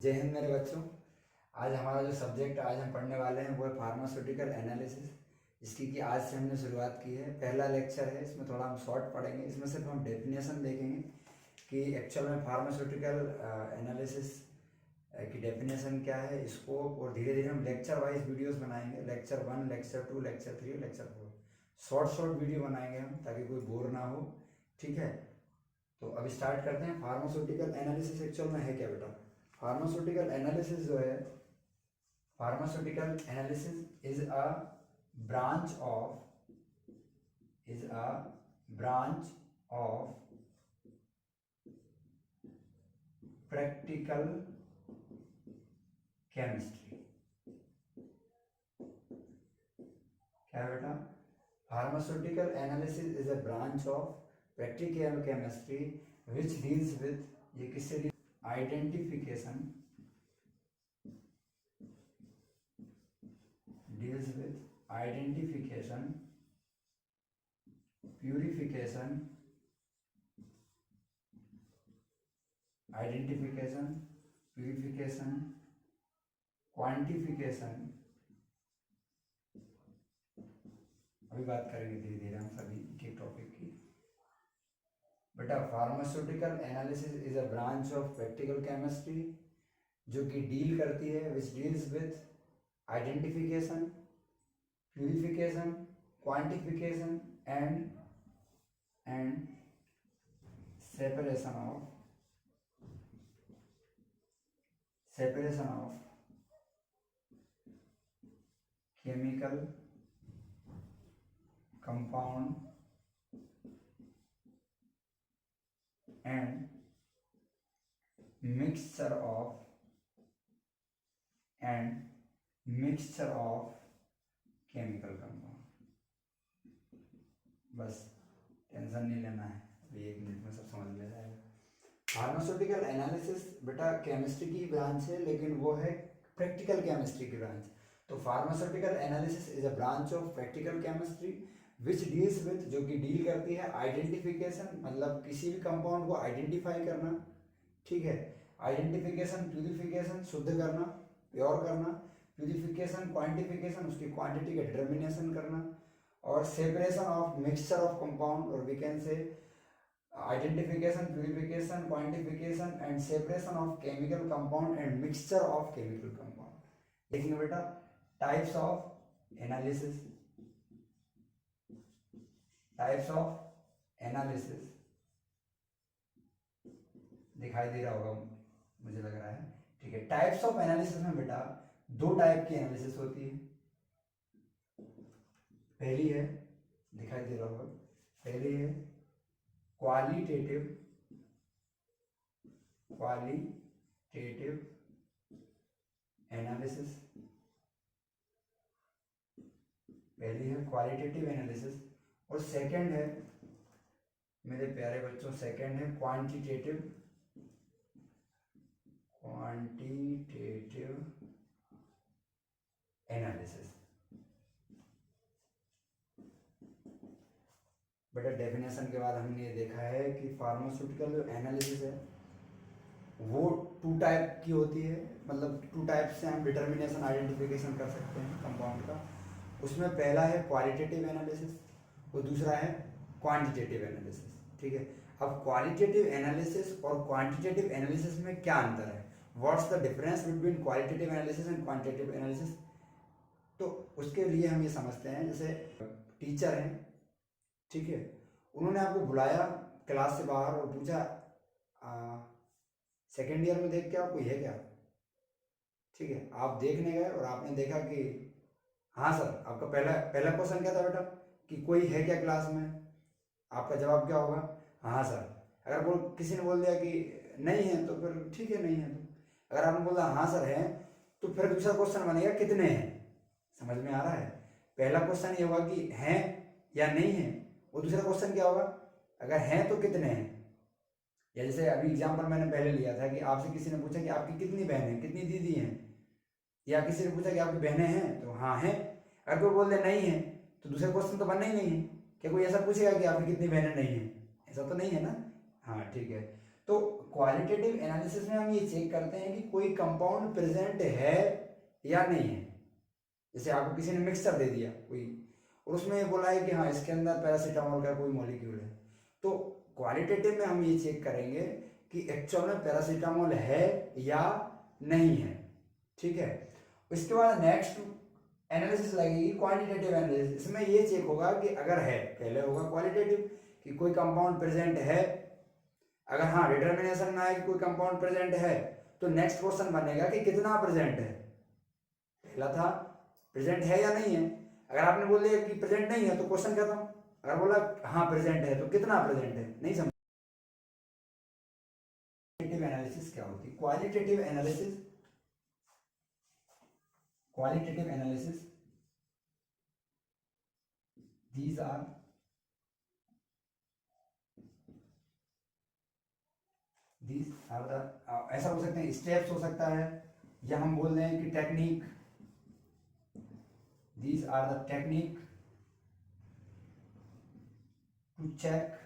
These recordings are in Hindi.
जय हिंद मेरे बच्चों। आज हमारा जो सब्जेक्ट आज हम पढ़ने वाले हैं वो है फार्मास्यूटिकल एनालिसिस, जिसकी कि आज से हमने शुरुआत की है। पहला लेक्चर है, इसमें थोड़ा हम शॉर्ट पढ़ेंगे। इसमें सिर्फ हम डेफिनेशन देखेंगे कि एक्चुअल में फार्मास्यूटिकल एनालिसिस की डेफिनेशन क्या है, स्कोप, और धीरे धीरे हम लेक्चर वाइज वीडियोस बनाएंगे। लेक्चर 1, लेक्चर 2, लेक्चर 3 और लेक्चर 4 शॉर्ट वीडियो बनाएंगे हम, ताकि कोई बोर ना हो। ठीक है, तो अब स्टार्ट करते हैं। फार्मास्यूटिकल एनालिसिस एक्चुअल में है क्या बेटा? फार्मास्यूटिकल एनालिसिस जो है, pharmaceutical analysis is a branch of practical chemistry. क्या बेटा? Pharmaceutical analysis is a branch of practical chemistry which deals with, ये किससे, identification, deals with identification, purification, quantification। अभी बात करेंगे धीरे धीरे हम सभी के टॉपिक की। बेटा, pharmaceutical analysis is a branch of practical chemistry जो कि डील करती है, which deals with identification, purification, quantification and separation of chemical compound and mixture of chemical compound। बस टेंशन नहीं लेना है, अभी 1 मिनट में सब समझ में जाएगा। फार्मास्यूटिकल एनालिसिस बेटा केमिस्ट्री की ब्रांच है, लेकिन वो है प्रैक्टिकल केमिस्ट्री की ब्रांच। तो pharmaceutical analysis is a branch of practical chemistry which deals with, जो कि डील करती है आइडेंटिफिकेशन, मतलब किसी भी कंपाउंड को आइडेंटिफाई करना। ठीक है, आइडेंटिफिकेशन, प्यूरिफिकेशन, शुद्ध करना, प्योर करना, प्यूरिफिकेशन, क्वांटिफिकेशन, उसकी क्वांटिटी का डिटर्मिनेशन करना, और separation of mixture of compound, और we can say identification, purification, quantification and separation of chemical compound and mixture of chemical compound। देखेंगे बेटा types of analysis दिखाई दे रहा होगा मुझे लग रहा है। ठीक है, टाइप्स ऑफ एनालिसिस में बेटा 2 टाइप की एनालिसिस होती है। पहली है, दिखाई दे रहा होगा, पहली है क्वालिटेटिव एनालिसिस। पहली है क्वालिटेटिव एनालिसिस, और सेकंड है मेरे प्यारे बच्चों, सेकंड है क्वांटिटेटिव एनालिसिस। बेटा डेफिनेशन के बाद हमने ये देखा है कि फार्मास्यूटिकल जो एनालिसिस है वो 2 टाइप की होती है, मतलब 2 टाइप से हम डिटर्मिनेशन, आइडेंटिफिकेशन कर सकते हैं कंपाउंड का। उसमें पहला है क्वालिटेटिव एनालिसिस और दूसरा है क्वांटिटेटिव एनालिसिस। ठीक है, अब क्वालिटेटिव एनालिसिस और क्वांटिटेटिव एनालिसिस में क्या अंतर है, what's the difference between qualitative analysis and quantitative analysis. तो उसके लिए हम ये समझते हैं, जैसे टीचर हैं, ठीक है, उन्होंने आपको बुलाया क्लास से बाहर और पूछा सेकेंड ईयर में देख के आपको है क्या। ठीक है, आप देखने गए और आपने देखा कि हाँ सर। आपका पहला क्वेश्चन क्या था बेटा कि कोई है क्या क्लास में? आपका जवाब क्या होगा? हाँ सर। अगर किसी ने बोल दिया कि नहीं है तो फिर ठीक है, नहीं है। तो अगर आपने बोला हाँ सर है, तो फिर दूसरा क्वेश्चन बनेगा कितने हैं। समझ में आ रहा है? पहला क्वेश्चन ये होगा कि हैं या नहीं है, और दूसरा क्वेश्चन क्या होगा, अगर हैं तो कितने हैं। या जैसे अभी एग्जाम्पल मैंने पहले लिया था कि आपसे किसी ने पूछा कि आपकी कितनी बहनें, कितनी दीदी हैं, या किसी ने पूछा कि आपकी बहनें हैं, तो हाँ हैं। अगर कोई बोल दे नहीं है, तो दूसरा क्वेश्चन तो बनना ही नहीं है। क्या कोई ऐसा पूछेगा कि आपकी कितनी बहनें नहीं हैं? ऐसा तो नहीं है ना। हाँ ठीक है, तो क्वालिटेटिव एनालिसिस में हम ये चेक करते हैं कि कोई कंपाउंड प्रेजेंट है या नहीं है। जैसे आपको किसी ने मिक्सचर दे दिया कोई, और उसमें ये बोला है कि हाँ इसके अंदर पैरासीटामोल का कोई मॉलिक्यूल है, तो क्वालिटेटिव में हम ये चेक करेंगे कि एक्चुअल में पैरासीटामोल है या नहीं है। ठीक है, उसके बाद नेक्स्ट एनालिसिस लगेगी क्वांटिटेटिव एनालिसिस। इसमें ये चेक होगा कि अगर है, पहले होगा क्वालिटेटिव कि कोई कंपाउंड प्रेजेंट है, अगर हाँ डिटर्मिनेशन में आए कि कोई कंपाउंड प्रेजेंट है तो नेक्स्ट क्वेश्चन बनेगा कि कितना प्रेजेंट है। पहला था प्रेजेंट है या नहीं है, अगर आपने बोल दिया कि प्रेजेंट नहीं है तो क्वेश्चन खत्म, अगर बोला हाँ प्रेजेंट है तो कितना प्रेजेंट है, नहीं समझ। क्वालिटेटिव एनालिसिस क्या होती है? Qualitative analysis, qualitative analysis, these are the ऐसा हो सकते हैं स्टेप्स हो सकता है, या हम बोल रहे हैं कि technique, these are the technique to check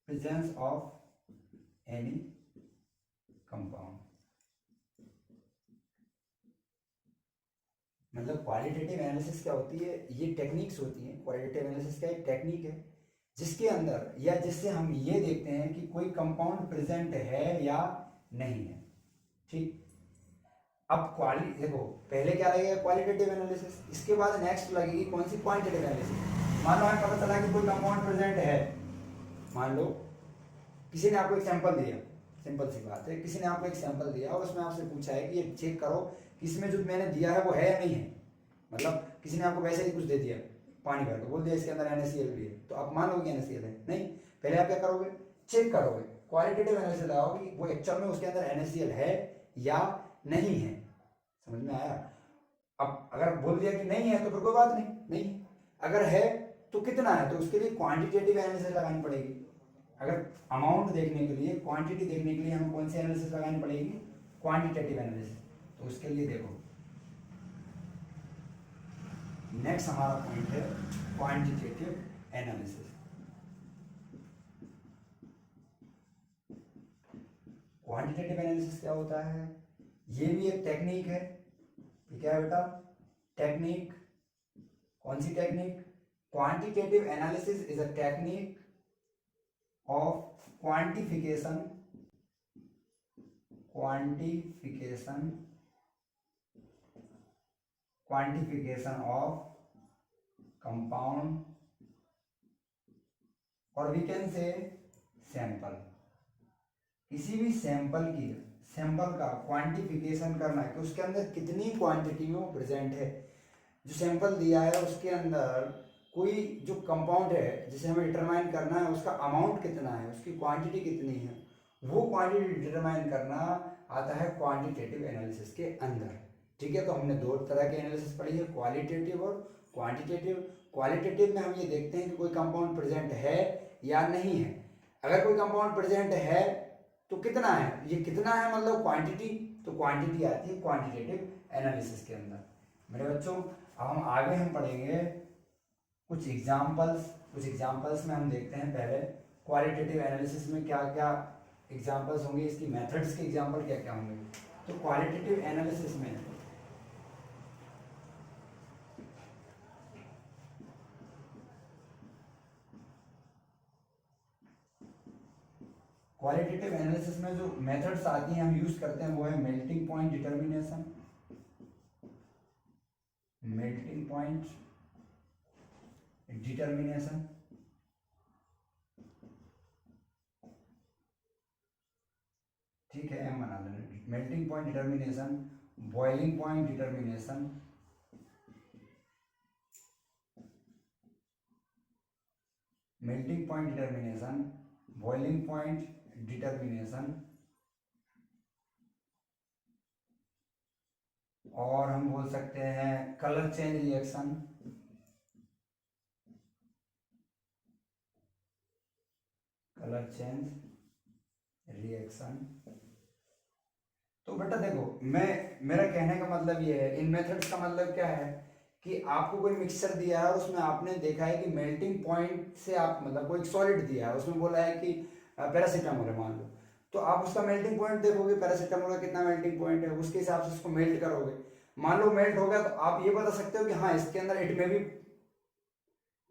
presence of any compound। मतलब क्वालिटेटिव एनालिसिस क्या होती है, ये टेक्निक्स होती हैं। क्वालिटेटिव एनालिसिस का एक टेक्निक है जिसके अंदर या जिससे हम ये देखते हैं कि कोई कंपाउंड प्रेजेंट है या नहीं है। ठीक, अब देखो पहले क्या लगेगा क्वालिटेटिव एनालिसिस, इसके बाद नेक्स्ट लगेगी कौन सी? Quantitative analysis. मान लो हमें पता चला कि कोई कंपाउंड प्रेजेंट है, मान लो किसी ने आपको एक सैंपल दिया, सिंपल सी बात है, किसी ने आपको एक सैंपल दिया और उसमें आपसे पूछा है कि ये चेक करो कि इसमें जो मैंने दिया है वो है या नहीं है। मतलब किसी ने आपको वैसे ही कुछ दे दिया, पानी भर के बोल दिया इसके अंदर NaCl भी है, तो आप मान लोगे NaCl है? नहीं, पहले आप क्या करोगे? चेक करोगे, क्वालिटेटिव एनालिसिस लगाओगे कि वो एक्चुअल में उसके अंदर NaCl है या नहीं है। समझ में आया? अब अगर बोल दिया कि नहीं है तो फिर कोई बात नहीं, नहीं। अगर है तो कितना है, तो उसके लिए क्वांटिटेटिव एनालिसिस लगानी पड़ेगी। अगर अमाउंट देखने के लिए, क्वांटिटी देखने के लिए हमें कौन सी एनालिसिस लगानी पड़ेगी? Quantitative analysis. तो उसके लिए देखो नेक्स्ट हमारा पॉइंट है क्वांटिटेटिव एनालिसिस। क्वांटिटेटिव एनालिसिस क्या होता है? ये भी एक टेक्निक है। ये क्या है बेटा? टेक्निक। कौन सी technique? Quantitative analysis is a technique of quantification of compound, और वी कैन से सैंपल। किसी भी सैंपल का क्वांटिफिकेशन करना है कि उसके अंदर कितनी क्वांटिटी में प्रेजेंट है। जो सैंपल दिया है उसके अंदर कोई जो कंपाउंड है जिसे हमें डिटरमाइन करना है उसका अमाउंट कितना है, उसकी क्वांटिटी कितनी है, वो क्वांटिटी डिटरमाइन करना आता है क्वांटिटेटिव एनालिसिस के अंदर। ठीक है, तो हमने दो तरह के एनालिसिस पढ़ी है, क्वालिटेटिव और क्वांटिटेटिव। क्वालिटेटिव में हम ये देखते हैं कि कोई कंपाउंड प्रेजेंट है या नहीं है। अगर कोई कंपाउंड प्रेजेंट है तो कितना है, ये कितना है मतलब क्वांटिटी, तो क्वांटिटी आती है क्वांटिटेटिव एनालिसिस के अंदर। मेरे बच्चों अब हम आगे पढ़ेंगे कुछ एग्जांपल्स में हम देखते हैं पहले क्वालिटेटिव एनालिसिस में क्या क्या एग्जांपल्स होंगे, इसकी मेथड्स के एग्जांपल क्या क्या होंगे। तो क्वालिटेटिव एनालिसिस में जो मेथड्स आती हैं हम यूज करते हैं वो है मेल्टिंग पॉइंट डिटर्मिनेशन, ठीक है, हम बना लेंगे melting point determination, boiling point determination, boiling point determination, और हम बोल सकते हैं कलर चेंज रिएक्शन, तो बेटा देखो मेरा कहने का मतलब ये है, इन मेथड्स का मतलब क्या है कि आपको कोई मिक्सचर दिया है और उसमें आपने देखा है कि मेल्टिंग पॉइंट से आप मतलब कोई सॉलिड दिया है, उसमें बोला है कि पैरासीटामोल है मान लो, तो आप उसका मेल्टिंग पॉइंट देखोगे पैरासीटामोल का कितना मेल्टिंग पॉइंट है, उसके हिसाब से उसको मेल्ट करोगे। मान लो मेल्ट हो गया तो आप ये बता सकते हो कि हाँ इसके अंदर इट में भी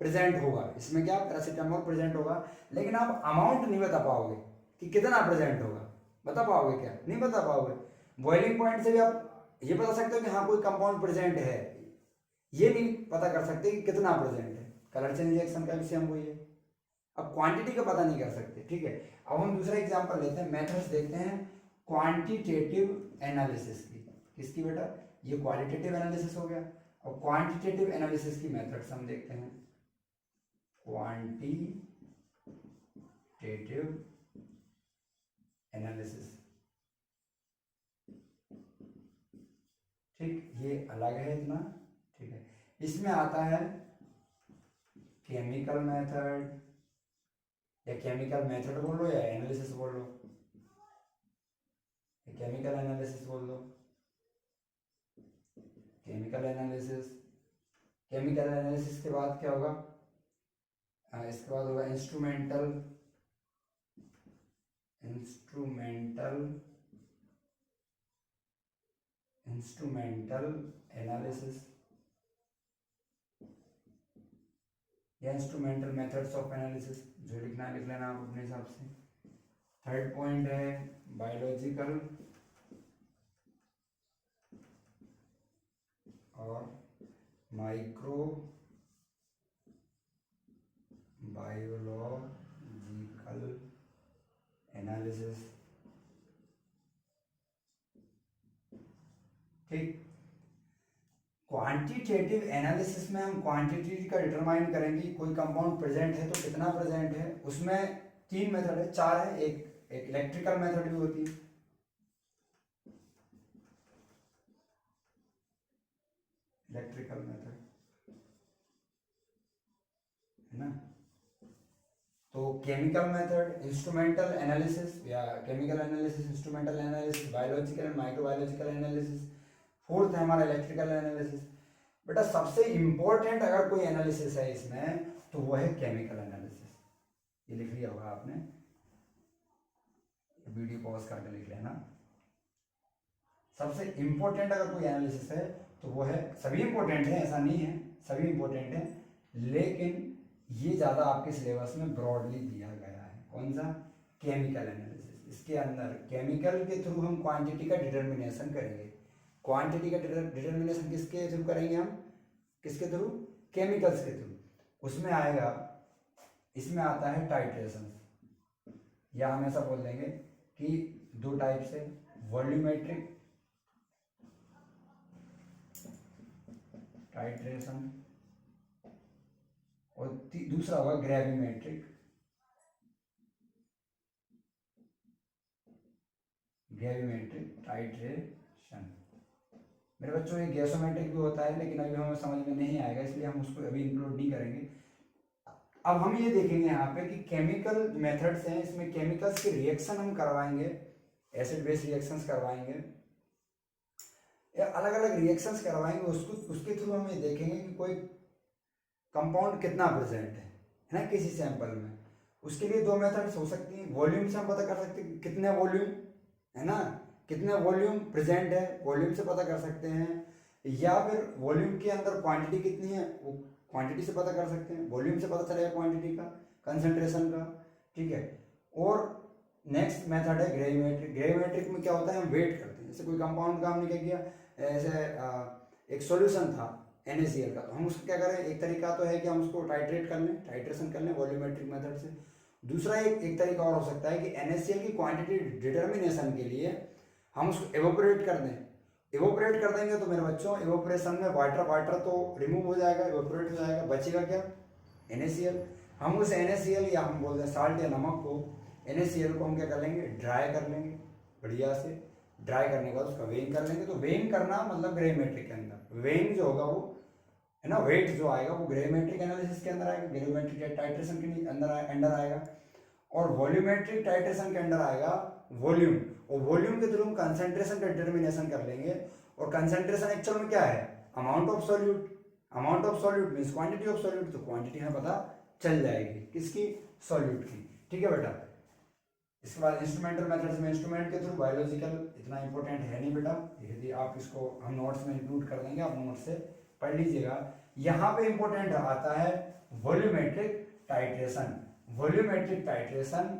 प्रेजेंट होगा, इसमें क्या पैरासीटामोल प्रेजेंट होगा, लेकिन आप अमाउंट नहीं बता पाओगे कि कितना प्रेजेंट होगा। बता पाओगे क्या? नहीं बता पाओगे। बॉइलिंग पॉइंट से भी आप ये बता सकते हो कि हाँ कोई कंपाउंड प्रेजेंट है, ये नहीं पता कर सकते कि कितना प्रेजेंट है। कलर चेंज रिएक्शन का भी सेम वही है। अब क्वांटिटी का पता नहीं कर सकते, ठीक है। अब हम दूसरा एग्जांपल लेते हैं, मेथड्स देखते हैं क्वांटिटेटिव एनालिसिस की। किसकी बेटा? ये क्वालिटेटिव एनालिसिस हो गया, और क्वांटिटेटिव एनालिसिस की मेथड्स हम देखते हैं। क्वांटिटेटिव एनालिसिस, ठीक, ये अलग है इतना, ठीक है। इसमें आता है केमिकल मेथड, या केमिकल मेथड बोल लो या एनालिसिस बोल लो, केमिकल एनालिसिस बोल दो, केमिकल एनालिसिस। केमिकल एनालिसिस के बाद क्या होगा? इसके बाद होगा इंस्ट्रूमेंटल एनालिसिस या इंस्ट्रूमेंटल मेथड्स ऑफ एनालिसिस, जो लिखना लिख लेना आप अपने हिसाब से। थर्ड पॉइंट है बायोलॉजिकल और माइक्रोबायोलॉजिकल एनालिसिस, ठीक। क्वांटिटेटिव एनालिसिस में हम क्वांटिटी का डिटरमाइन करेंगे, कोई कंपाउंड प्रेजेंट है तो कितना प्रेजेंट है। उसमें 3 मेथड है, 4 है, एक इलेक्ट्रिकल मेथड भी होती है, इलेक्ट्रिकल मेथड है ना। तो केमिकल मेथड, इंस्ट्रूमेंटल एनालिसिस या chemical analysis, instrumental analysis, biological and microbiological analysis. Fourth है हमारा इलेक्ट्रिकल एनालिसिस। बेटा सबसे इंपॉर्टेंट अगर कोई एनालिसिस है इसमें तो वो है केमिकल एनालिसिस। ये लिख लिया होगा आपने, वीडियो पॉज करके लिख लेना। सबसे इंपॉर्टेंट अगर कोई एनालिसिस है तो वो है, सभी इंपॉर्टेंट है ऐसा नहीं है, सभी इंपॉर्टेंट है, लेकिन ये ज़्यादा आपके सिलेबस में ब्रॉडली दिया गया है। कौन सा? Chemical analysis. इसके अंदर केमिकल के थ्रू हम क्वांटिटी का डिटर्मिनेशन करेंगे। क्वांटिटी का डिटर्मिनेशन किसके थ्रू करेंगे हम? किसके थ्रू? केमिकल्स के थ्रू। उसमें आएगा, इसमें आता है टाइट्रेशन, या हम ऐसा बोल देंगे कि 2 टाइप से, वॉल्यूमेट्रिक टाइट्रेशन और दूसरा होगा ग्रेविमेट्रिक टाइट्रेशन। मेरे बच्चों ये गैसोमेट्रिक भी होता है, लेकिन अभी हमें समझ में नहीं आएगा, इसलिए हम उसको अभी इंक्लूड नहीं करेंगे। अब हम ये देखेंगे यहाँ पे कि केमिकल मेथड्स हैं, इसमें केमिकल्स के रिएक्शन हम करवाएंगे, एसिड बेस रिएक्शंस करवाएंगे या अलग अलग रिएक्शंस करवाएंगे। उसके थ्रू हम ये देखेंगे कि कोई कंपाउंड कितना प्रेजेंट है ना किसी सैंपल में। उसके लिए 2 मेथड्स हो सकती हैं। वॉल्यूम से हम पता कर सकते हैं कितने वॉल्यूम है ना, कितने वॉल्यूम प्रेजेंट है, वॉल्यूम से पता कर सकते हैं, या फिर वॉल्यूम के अंदर क्वांटिटी कितनी है वो क्वांटिटी से पता कर सकते हैं। वॉल्यूम से पता चलेगा क्वांटिटी का, कंसंट्रेशन का, ठीक है। और नेक्स्ट मेथड है ग्रेविमेट्रिक। ग्रेविमेट्रिक में क्या होता है, हम वेट करते हैं। जैसे कोई कंपाउंड का हमने क्या किया, ऐसे एक सॉल्यूशन था NaCl का, तो हम उसको क्या करें, एक तरीका तो है कि हम उसको टाइट्रेट कर लें, टाइट्रेशन कर लें वॉल्यूमेट्रिक मेथड से। दूसरा एक तरीका और हो सकता है कि NaCl की क्वांटिटी डिटर्मिनेशन के लिए हम उसको एवोपरेट कर दें। एवोपरेट कर देंगे तो मेरे बच्चों एवोपरेशन में वाटर तो रिमूव हो जाएगा, एवोपरेट हो जाएगा, बचेगा क्या? NaCl। हम उस NaCl या हम बोलते हैं साल्ट या नमक को, NaCl को हम क्या कर लेंगे, ड्राई कर लेंगे बढ़िया से। ड्राई करने के बाद उसका वेइंग कर लेंगे। तो वेइंग करना मतलब ग्रेविमेट्रिक के अंदर, वेइंग जो होगा वो है ना, वेट जो आएगा वो ग्रेविमेट्रिक एनालिसिस के अंदर आएगा, ग्रेविमेट्रिक टाइट्रेशन के अंदर आएगा। और वॉल्यूमेट्रिक टाइट्रेशन के अंदर आएगा वॉल्यूम, और वॉल्यूम के थ्रू हम कंसंट्रेशन का डिटर्मिनेशन कर लेंगे। और कंसंट्रेशन एक्चुअल में क्या है, amount of solute. Amount of solute means quantity of solute, तो क्वांटिटी हमें पता चल जाएगी किसकी, सॉल्यूट की। ठीक है बेटा। इसके बाद इंस्ट्रूमेंटल मेथड्स में इंस्ट्रूमेंट के थ्रू, बायोलॉजिकल इतना इंपॉर्टेंट है नहीं बेटा, यदि आप इसको हम नोट्स में इंक्लूड कर देंगे, आप नोट्स से पढ़ लीजिएगा। यहाँ पे इंपॉर्टेंट आता है volumetric titration. Volumetric titration,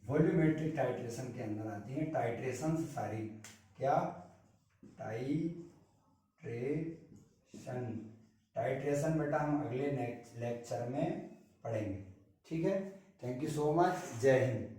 volumetric titration के अंदर आती है टाइट्रेशन सारी, क्या, टाइट्रेशन। टाइट्रेशन बेटा हम अगले नेक्स्ट लेक्चर में पढ़ेंगे। ठीक है, थैंक यू सो मच, जय हिंद।